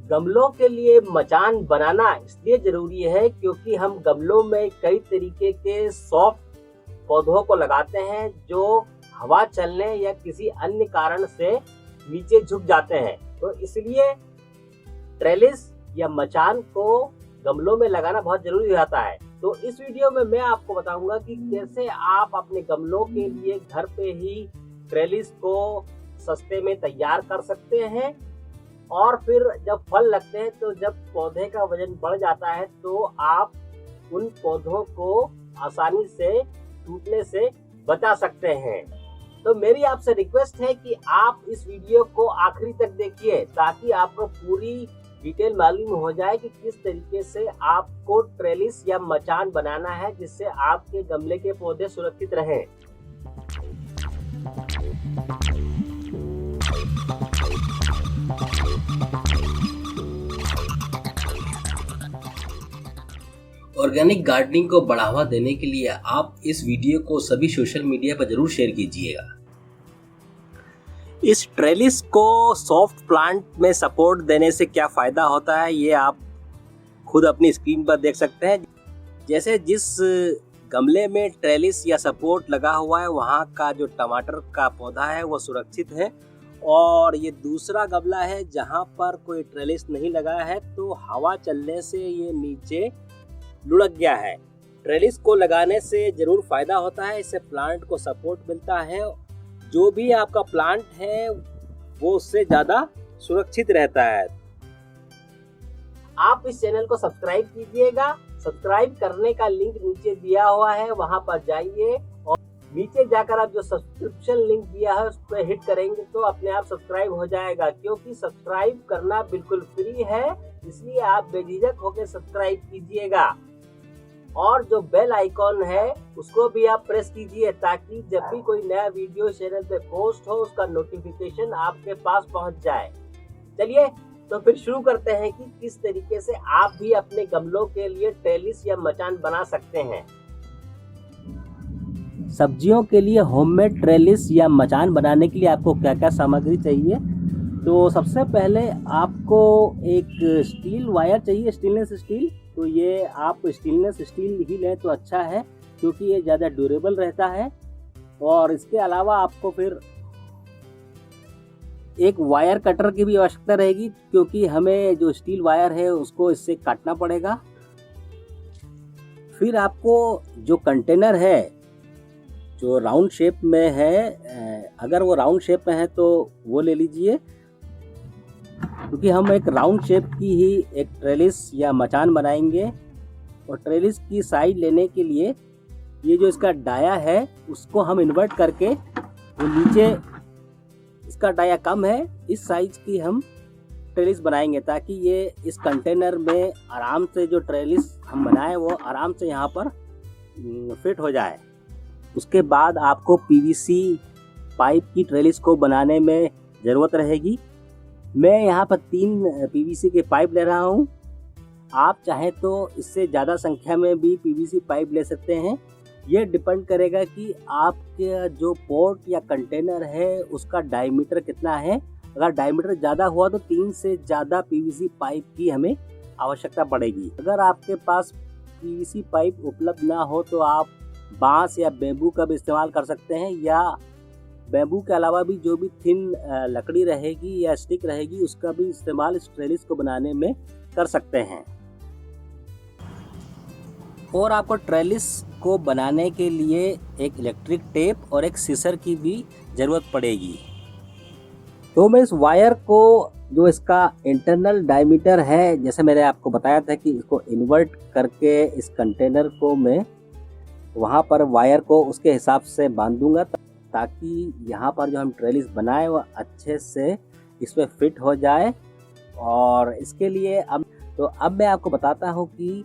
गमलों के लिए मचान बनाना इसलिए जरूरी है क्योंकि हम गमलों में कई तरीके के सॉफ्ट पौधों को लगाते हैं जो हवा चलने या किसी अन्य कारण से नीचे झुक जाते हैं। तो इसलिए ट्रेलिस या मचान को गमलों में लगाना बहुत जरूरी होता है। तो इस वीडियो में मैं आपको बताऊंगा कि कैसे आप अपने गमलों के लिए घर पे ही ट्रेलिस को सस्ते में तैयार कर सकते हैं, और फिर जब फल लगते हैं तो जब पौधे का वजन बढ़ जाता है तो आप उन पौधों को आसानी से टूटने से बचा सकते हैं। तो मेरी आपसे रिक्वेस्ट है कि आप इस वीडियो को आखिरी तक देखिए ताकि आपको पूरी डिटेल मालूम हो जाए कि किस तरीके से आपको ट्रेलिस या मचान बनाना है जिससे आपके गमले के पौधे सुरक्षित रहें। ऑर्गेनिक गार्डनिंग को बढ़ावा देने के लिए आप इस वीडियो को सभी सोशल मीडिया पर जरूर शेयर कीजिएगा। इस ट्रेलिस को सॉफ्ट प्लांट में सपोर्ट देने से क्या फ़ायदा होता है ये आप खुद अपनी स्क्रीन पर देख सकते हैं। जैसे जिस गमले में ट्रेलिस या सपोर्ट लगा हुआ है वहाँ का जो टमाटर का पौधा है वो सुरक्षित है, और ये दूसरा गमला है जहाँ पर कोई ट्रेलिस नहीं लगा है तो हवा चलने से ये नीचे लुढ़क गया है। ट्रेलिस को लगाने से ज़रूर फ़ायदा होता है, इससे प्लांट को सपोर्ट मिलता है, जो भी आपका प्लांट है वो उससे ज़्यादा सुरक्षित रहता है। आप इस चैनल को सब्सक्राइब कीजिएगा। सब्सक्राइब करने का लिंक नीचे दिया हुआ है, वहां पर जाइए और नीचे जाकर आप जो सब्सक्रिप्शन लिंक दिया है उस पर हिट करेंगे तो अपने आप सब्सक्राइब हो जाएगा, क्योंकि सब्सक्राइब करना बिल्कुल फ्री है, इसलिए आप बेझिझक होकर सब्सक्राइब कीजिएगा। और जो बेल आइकॉन है उसको भी आप प्रेस कीजिए ताकि जब भी कोई नया वीडियो चैनल पे पोस्ट हो उसका नोटिफिकेशन आपके पास पहुंच जाए। चलिए तो फिर शुरू करते हैं कि किस तरीके से आप भी अपने गमलों के लिए ट्रेलिस या मचान बना सकते हैं। सब्जियों के लिए होममेड ट्रेलिस या मचान बनाने के लिए आपको क्या क्या सामग्री चाहिए? तो सबसे पहले आपको एक स्टील वायर चाहिए, स्टेनलेस स्टील। तो ये आप स्टेनलेस स्टील ही लें तो अच्छा है क्योंकि ये ज़्यादा ड्यूरेबल रहता है। और इसके अलावा आपको फिर एक वायर कटर की भी आवश्यकता रहेगी क्योंकि हमें जो स्टील वायर है उसको इससे काटना पड़ेगा। फिर आपको जो कंटेनर है जो राउंड शेप में है, अगर वो राउंड शेप में है तो वो ले लीजिए, क्योंकि हम एक राउंड शेप की ही एक ट्रेलिस या मचान बनाएंगे। और ट्रेलिस की साइड लेने के लिए ये जो इसका डाया है उसको हम इन्वर्ट करके, वो नीचे इसका डाया कम है, इस साइज की हम ट्रेलिस बनाएंगे ताकि ये इस कंटेनर में आराम से जो ट्रेलिस हम बनाए वो आराम से यहाँ पर फिट हो जाए। उसके बाद आपको पीवीसी पाइप की ट्रेलिस को बनाने में ज़रूरत रहेगी। मैं यहाँ पर 3 पीवीसी के पाइप ले रहा हूँ। आप चाहें तो इससे ज़्यादा संख्या में भी पीवीसी पाइप ले सकते हैं। ये डिपेंड करेगा कि आपके जो पॉट या कंटेनर है उसका डायमीटर कितना है। अगर डायमीटर ज़्यादा हुआ तो 3 से ज़्यादा पीवीसी पाइप की हमें आवश्यकता पड़ेगी। अगर आपके पास पीवीसी पाइप उपलब्ध ना हो तो आप बांस या बेम्बू का भी इस्तेमाल कर सकते हैं, या बेम्बू के अलावा भी जो भी थिन लकड़ी रहेगी या स्टिक रहेगी उसका भी इस्तेमाल इस ट्रेलिस को बनाने में कर सकते हैं। और आपको ट्रेलिस को बनाने के लिए एक इलेक्ट्रिक टेप और एक सीसर की भी ज़रूरत पड़ेगी। तो मैं इस वायर को, जो इसका इंटरनल डायमीटर है, जैसे मैंने आपको बताया था कि इसको इन्वर्ट करके इस कंटेनर को मैं वहाँ पर वायर को उसके हिसाब से बांधूंगा ताकि यहाँ पर जो हम ट्रेलिस बनाए वो अच्छे से इसमें फिट हो जाए। और इसके लिए अब मैं आपको बताता हूँ कि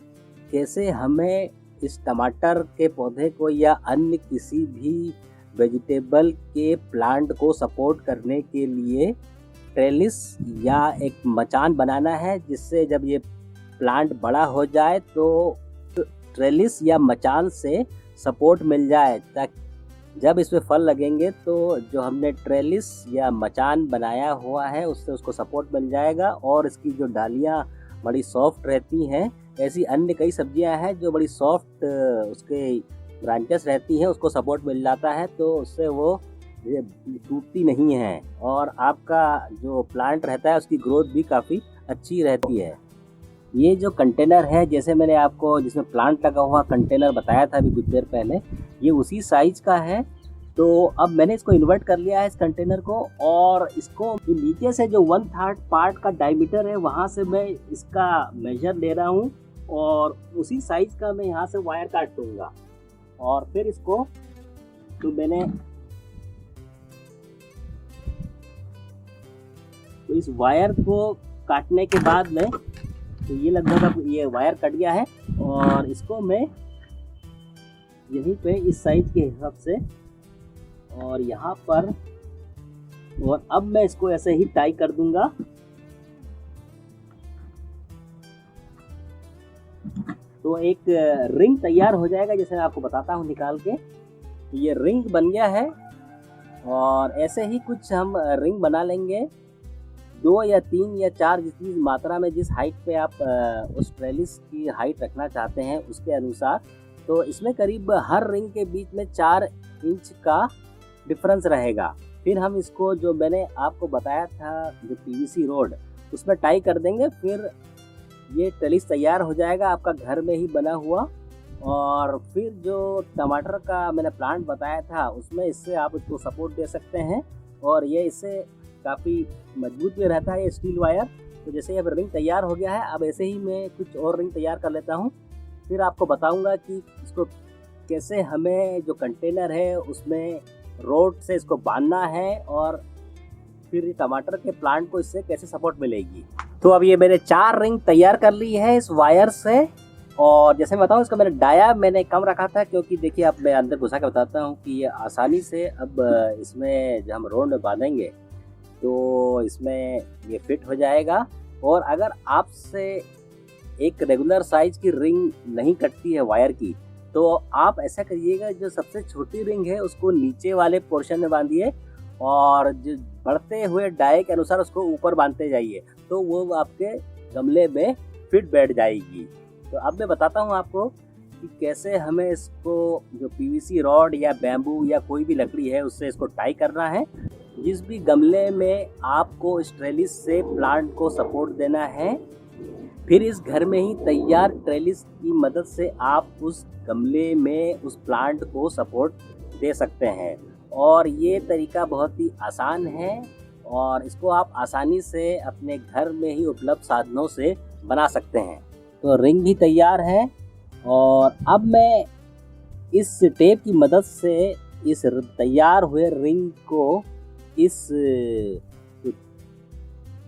कैसे हमें इस टमाटर के पौधे को या अन्य किसी भी वेजिटेबल के प्लांट को सपोर्ट करने के लिए ट्रेलिस या एक मचान बनाना है, जिससे जब ये प्लांट बड़ा हो जाए तो ट्रेलिस या मचान से सपोर्ट मिल जाए जब इसमें फल लगेंगे तो जो हमने ट्रेलिस या मचान बनाया हुआ है उससे उसको सपोर्ट मिल जाएगा और इसकी जो डालियाँ बड़ी सॉफ्ट रहती हैं, ऐसी अन्य कई सब्जियां हैं जो बड़ी सॉफ्ट उसके ब्रांचेस रहती हैं, उसको सपोर्ट मिल जाता है, तो उससे वो ये टूटती नहीं है और आपका जो प्लांट रहता है उसकी ग्रोथ भी काफ़ी अच्छी रहती है। ये जो कंटेनर है, जैसे मैंने आपको जिसमें प्लांट लगा हुआ कंटेनर बताया था अभी कुछ देर पहले, ये उसी साइज़ का है। तो अब मैंने इसको इन्वर्ट कर लिया है इस कंटेनर को, और इसको नीचे से जो 1/3 पार्ट का डायमीटर है वहाँ से मैं इसका मेजर ले रहा हूँ और उसी साइज़ का मैं यहाँ से वायर काट दूँगा। और फिर इसको तो मैंने तो इस वायर को काटने के बाद में तो ये लगभग अब ये वायर कट गया है और इसको मैं यहीं पे इस साइज के हिसाब से और यहाँ पर, और अब मैं इसको ऐसे ही टाई कर दूंगा। तो एक रिंग तैयार हो जाएगा, जैसे मैं आपको बताता हूँ निकाल के। ये रिंग बन गया है और ऐसे ही कुछ हम रिंग बना लेंगे, 2 या 3 या 4 जितनी मात्रा में, जिस हाइट पे आप उस ट्रेलिस की हाइट रखना चाहते हैं उसके अनुसार। तो इसमें करीब हर रिंग के बीच में 4 इंच का डिफरेंस रहेगा। फिर हम इसको जो मैंने आपको बताया था जो पीवीसी रोड, उसमें टाई कर देंगे। फिर ये ट्रेलिस तैयार हो जाएगा आपका घर में ही बना हुआ। और फिर जो टमाटर का मैंने प्लांट बताया था उसमें इससे आप इसको सपोर्ट दे सकते हैं और ये इससे काफ़ी मजबूत भी रहता है ये स्टील वायर। तो जैसे अब रिंग तैयार हो गया है, अब ऐसे ही मैं कुछ और रिंग तैयार कर लेता हूँ, फिर आपको बताऊंगा कि इसको कैसे हमें जो कंटेनर है उसमें रोड से इसको बांधना है और फिर टमाटर के प्लांट को इससे कैसे सपोर्ट मिलेगी। तो अब ये मैंने 4 रिंग तैयार कर ली है इस वायर से। और जैसे मैं बताऊँ, इसका मैंने डाया मैंने कम रखा था क्योंकि देखिए अब मैं अंदर घुसा के बताता हूँ कि ये आसानी से अब इसमें जब हम रोड में बांधेंगे तो इसमें ये फिट हो जाएगा। और अगर आपसे एक रेगुलर साइज की रिंग नहीं कटती है वायर की, तो आप ऐसा करिएगा, जो सबसे छोटी रिंग है उसको नीचे वाले पोर्शन में बांधिए और जो बढ़ते हुए डाई के अनुसार उसको ऊपर बांधते जाइए, तो वो आपके गमले में फिट बैठ जाएगी। तो अब मैं बताता हूँ आपको कि कैसे हमें इसको जो पीवीसी रॉड या बैम्बू या कोई भी लकड़ी है उससे इसको टाई करना है। जिस भी गमले में आपको इस ट्रेलिस से प्लांट को सपोर्ट देना है, फिर इस घर में ही तैयार ट्रेलिस की मदद से आप उस गमले में उस प्लांट को सपोर्ट दे सकते हैं। और ये तरीका बहुत ही आसान है और इसको आप आसानी से अपने घर में ही उपलब्ध साधनों से बना सकते हैं। तो रिंग भी तैयार है और अब मैं इस टेप की मदद से इस तैयार हुए रिंग को इस जो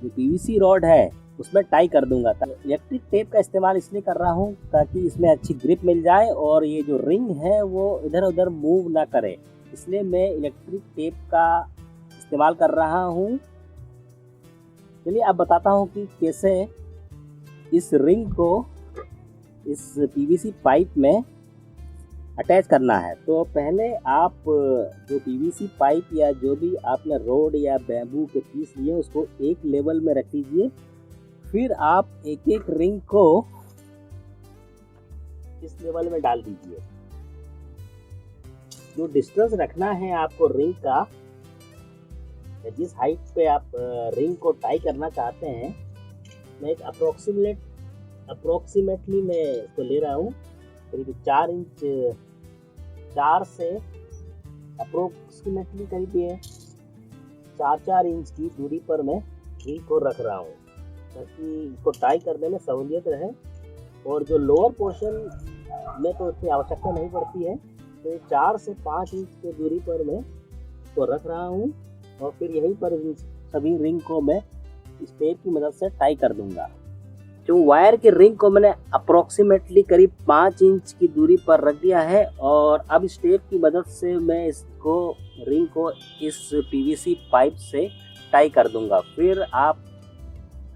पीवीसी रॉड है उसमें टाई कर दूंगा। इलेक्ट्रिक टेप का इस्तेमाल इसलिए कर रहा हूँ ताकि इसमें अच्छी ग्रिप मिल जाए और ये जो रिंग है वो इधर उधर मूव ना करे, इसलिए मैं इलेक्ट्रिक टेप का इस्तेमाल कर रहा हूँ। चलिए अब बताता हूँ कि कैसे इस रिंग को इस पीवीसी पाइप में अटैच करना है। तो पहले आप जो पीवीसी पाइप या जो भी आपने रोड या बैम्बू के पीस लिए उसको एक लेवल में रख लीजिए। फिर आप एक एक रिंग को इस लेवल में डाल दीजिए। जो डिस्टेंस रखना है आपको रिंग का, जिस हाइट पे आप रिंग को टाई करना चाहते हैं, मैं एक अप्रोक्सीमेटली मैं इसको ले रहा हूँ करीब 4 इंच, 4 से अप्रोक्सीमेटली करीब ये 4-4 इंच की दूरी पर मैं रिंग को रख रहा हूँ ताकि इसको टाई करने में सहूलियत रहे। और जो लोअर पोर्शन में तो इतनी आवश्यकता नहीं पड़ती है, तो ये 4 से 5 इंच की दूरी पर मैं इसको रख रहा हूँ और फिर यहीं पर सभी रिंग को मैं इस टेप की मदद से टाई कर दूंगा। जो वायर के रिंग को मैंने अप्रोक्सीमेटली करीब 5 इंच की दूरी पर रख दिया है और अब इस टेप की मदद से मैं इसको रिंग को इस पीवीसी पाइप से टाई कर दूंगा।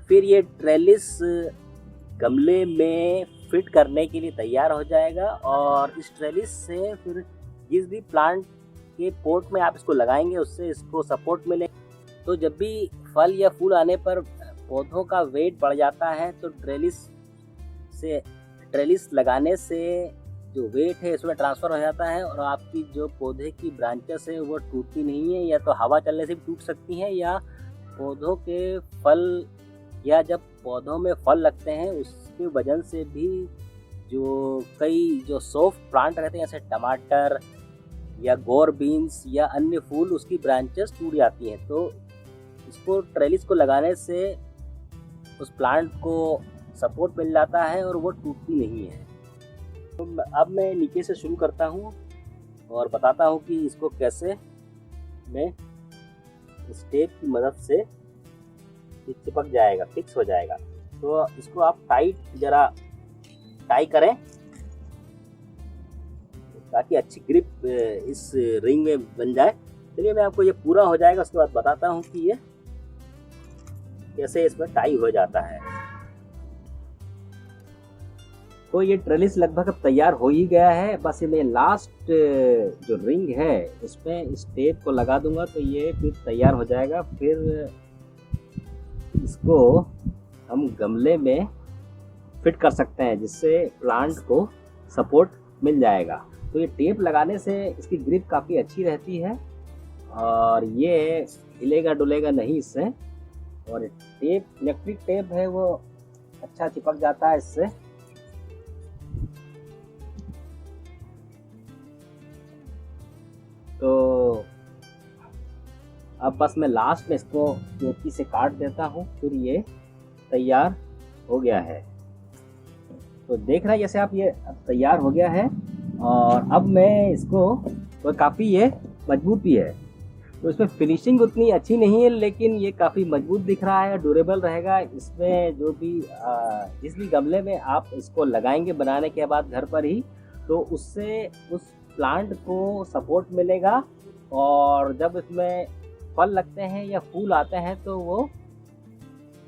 फिर ये ट्रेलिस गमले में फिट करने के लिए तैयार हो जाएगा और इस ट्रेलिस से फिर जिस भी प्लांट के पोट में आप इसको लगाएंगे, उससे इसको सपोर्ट मिले। तो जब भी फल या फूल आने पर पौधों का वेट बढ़ जाता है तो ट्रेलिस लगाने से जो वेट है इसमें ट्रांसफ़र हो जाता है और आपकी जो पौधे की ब्रांचेस है वो टूटती नहीं है, या तो हवा चलने से भी टूट सकती हैं, या पौधों के फल या जब पौधों में फल लगते हैं उसकी वजह से भी जो कई जो सॉफ्ट प्लांट रहते हैं जैसे टमाटर या गोर बीन्स या अन्य फूल, उसकी ब्रांचेस टूट जाती हैं। तो इसको ट्रेलिस को लगाने से उस प्लांट को सपोर्ट मिल जाता है और वो टूटती नहीं है। तो अब मैं नीचे से शुरू करता हूँ और बताता हूँ कि इसको कैसे मैं स्टेप की मदद से चिपक जाएगा, फिक्स हो जाएगा। तो इसको आप जरा टाई करें ताकि अच्छी ग्रिप इस रिंग में बन जाए। चलिए मैं आपको ये पूरा हो जाएगा उसके बाद बताता हूँ कि ये कैसे इसमें टाई हो जाता है। तो ये ट्रेलिस लगभग अब तैयार हो ही गया है, बस ये मैं लास्ट जो रिंग है उसमें इस टेप को लगा दूंगा तो ये फिर तैयार हो जाएगा। फिर इसको हम गमले में फिट कर सकते हैं जिससे प्लांट को सपोर्ट मिल जाएगा। तो ये टेप लगाने से इसकी ग्रिप काफ़ी अच्छी रहती है और ये हिलेगा डुलेगा नहीं इससे, और टेप इलेक्ट्रिक टेप है वो अच्छा चिपक जाता है इससे। तो अब बस मैं लास्ट में इसको चौकी से काट देता हूँ, फिर ये तैयार हो गया है। तो देख रहे हैं जैसे आप, ये अब तैयार हो गया है और अब मैं इसको, तो काफ़ी ये मजबूत भी है। तो इसमें फिनिशिंग उतनी अच्छी नहीं है लेकिन ये काफ़ी मजबूत दिख रहा है, ड्यूरेबल रहेगा। इसमें जो भी जिस भी गमले में आप इसको लगाएंगे बनाने के बाद घर पर ही, तो उससे उस प्लांट को सपोर्ट मिलेगा और जब इसमें फल लगते हैं या फूल आते हैं तो वो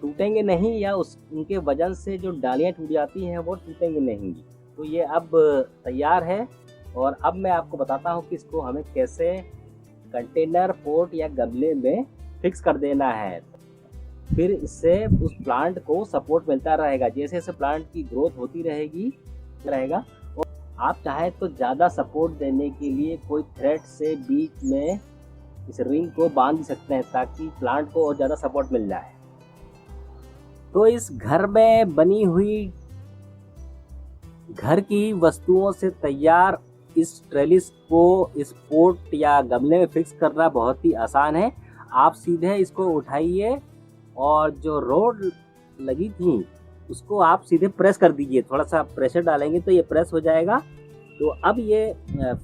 टूटेंगे नहीं, या उनके वजन से जो डालियाँ टूट जाती हैं वो टूटेंगी नहीं। तो ये अब तैयार है और अब मैं आपको बताता हूँ कि इसको हमें कैसे कंटेनर, पोट या गमले में फिक्स कर देना है। फिर इससे उस प्लांट को सपोर्ट मिलता रहेगा, जैसे जैसे प्लांट की ग्रोथ होती रहेगा। और आप चाहे तो ज़्यादा सपोर्ट देने के लिए कोई थ्रेड से बीच में इस रिंग को बांध सकते हैं ताकि प्लांट को और ज़्यादा सपोर्ट मिल जाए। तो इस घर में बनी हुई घर की वस्तुओं से तैयार इस ट्रेलिस को इस पोट या गमले में फिक्स करना बहुत ही आसान है। आप सीधे इसको उठाइए और जो रोड लगी थी उसको आप सीधे प्रेस कर दीजिए, थोड़ा सा प्रेशर डालेंगे तो ये प्रेस हो जाएगा। तो अब ये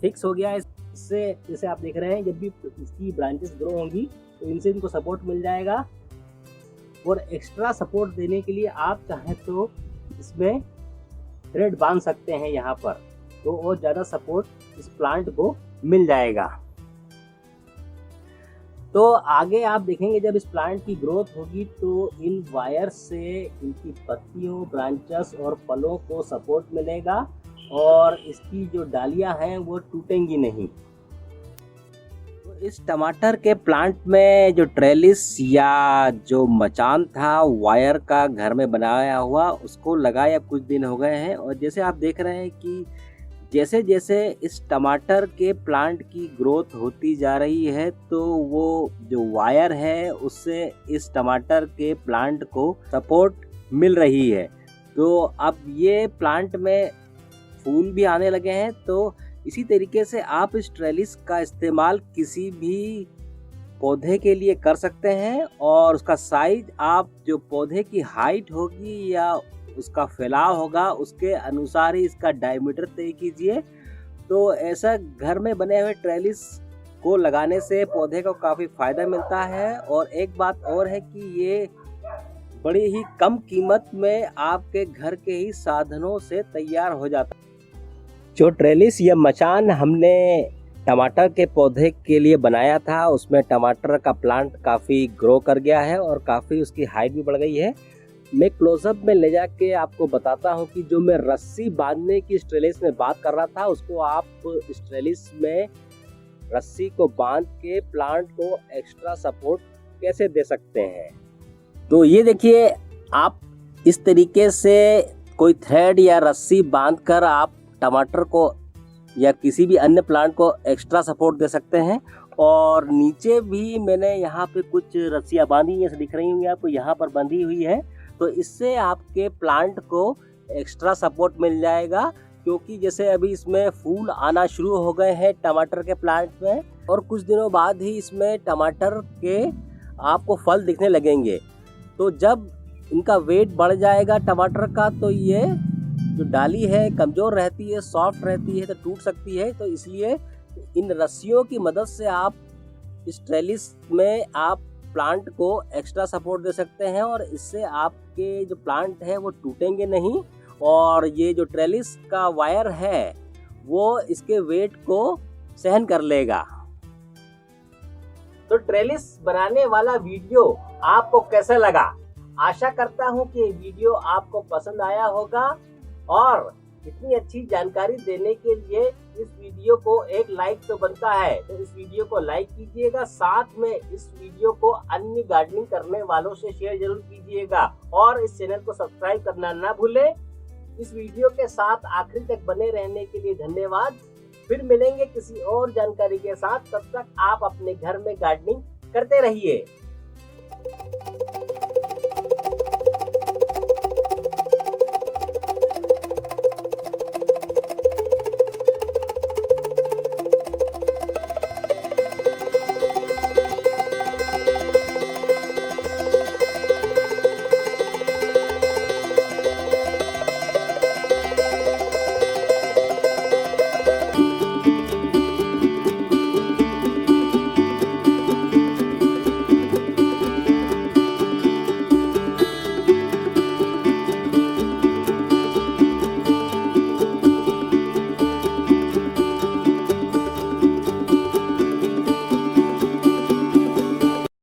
फिक्स हो गया है। इससे जैसे आप देख रहे हैं जब भी इसकी ब्रांचेस ग्रो होंगी तो इनसे इनको सपोर्ट मिल जाएगा। और एक्स्ट्रा सपोर्ट देने के लिए आप चाहें तो इसमें थ्रेड बांध सकते हैं यहाँ पर, तो और ज़्यादा सपोर्ट इस प्लांट को मिल जाएगा। तो आगे आप देखेंगे जब इस प्लांट की ग्रोथ होगी तो इन वायर से इनकी पत्तियों, ब्रांचेस और फलों को सपोर्ट मिलेगा और इसकी जो डालियां हैं वो टूटेंगी नहीं। तो इस टमाटर के प्लांट में जो ट्रेलिस या जो मचान था वायर का घर में बनाया हुआ, उसको लगाए अब कुछ दिन हो गए हैं और जैसे आप देख रहे हैं कि जैसे जैसे इस टमाटर के प्लांट की ग्रोथ होती जा रही है तो वो जो वायर है उससे इस टमाटर के प्लांट को सपोर्ट मिल रही है। तो अब ये प्लांट में फूल भी आने लगे हैं। तो इसी तरीके से आप इस ट्रेलिस का इस्तेमाल किसी भी पौधे के लिए कर सकते हैं और उसका साइज आप जो पौधे की हाइट होगी या उसका फैलाव होगा उसके अनुसार ही इसका डायमीटर तय कीजिए। तो ऐसा घर में बने हुए ट्रेलिस को लगाने से पौधे को काफ़ी फ़ायदा मिलता है। और एक बात और है कि ये बड़ी ही कम कीमत में आपके घर के ही साधनों से तैयार हो जाता है। जो ट्रेलिस या मचान हमने टमाटर के पौधे के लिए बनाया था उसमें टमाटर का प्लांट काफ़ी ग्रो कर गया है और काफ़ी उसकी हाइट भी बढ़ गई है। मैं क्लोजअप में ले जाके आपको बताता हूँ कि जो मैं रस्सी बांधने की इस ट्रेलिस में बात कर रहा था उसको आप इस ट्रेलिस में रस्सी को बांध के प्लांट को एक्स्ट्रा सपोर्ट कैसे दे सकते हैं। तो ये देखिए, आप इस तरीके से कोई थ्रेड या रस्सी बांधकर आप टमाटर को या किसी भी अन्य प्लांट को एक्स्ट्रा सपोर्ट दे सकते हैं। और नीचे भी मैंने यहाँ पे कुछ रस्सियाँ बांधी जैसे दिख रही होंगी आपको, यहाँ पर बंधी हुई है। तो इससे आपके प्लांट को एक्स्ट्रा सपोर्ट मिल जाएगा, क्योंकि जैसे अभी इसमें फूल आना शुरू हो गए हैं टमाटर के प्लांट में, और कुछ दिनों बाद ही इसमें टमाटर के आपको फल दिखने लगेंगे। तो जब इनका वेट बढ़ जाएगा टमाटर का, तो ये जो डाली है कमज़ोर रहती है, सॉफ्ट रहती है, तो टूट सकती है। तो इसलिए इन रस्सियों की मदद से आप इस ट्रेलिस में आप प्लांट को एक्स्ट्रा सपोर्ट दे सकते हैं, और इससे आपके जो प्लांट है वो टूटेंगे नहीं, और ये जो ट्रेलिस का वायर है वो इसके वेट को सहन कर लेगा। तो ट्रेलिस बनाने वाला वीडियो आपको कैसा लगा? आशा करता हूँ कि ये वीडियो आपको पसंद आया होगा, और इतनी अच्छी जानकारी देने के लिए इस वीडियो को एक लाइक तो बनता है। तो इस वीडियो को लाइक कीजिएगा, साथ में इस वीडियो को अन्य गार्डनिंग करने वालों से शेयर जरूर कीजिएगा, और इस चैनल को सब्सक्राइब करना ना भूलें। इस वीडियो के साथ आखिरी तक बने रहने के लिए धन्यवाद। फिर मिलेंगे किसी और जानकारी के साथ, तब तक आप अपने घर में गार्डनिंग करते रहिए।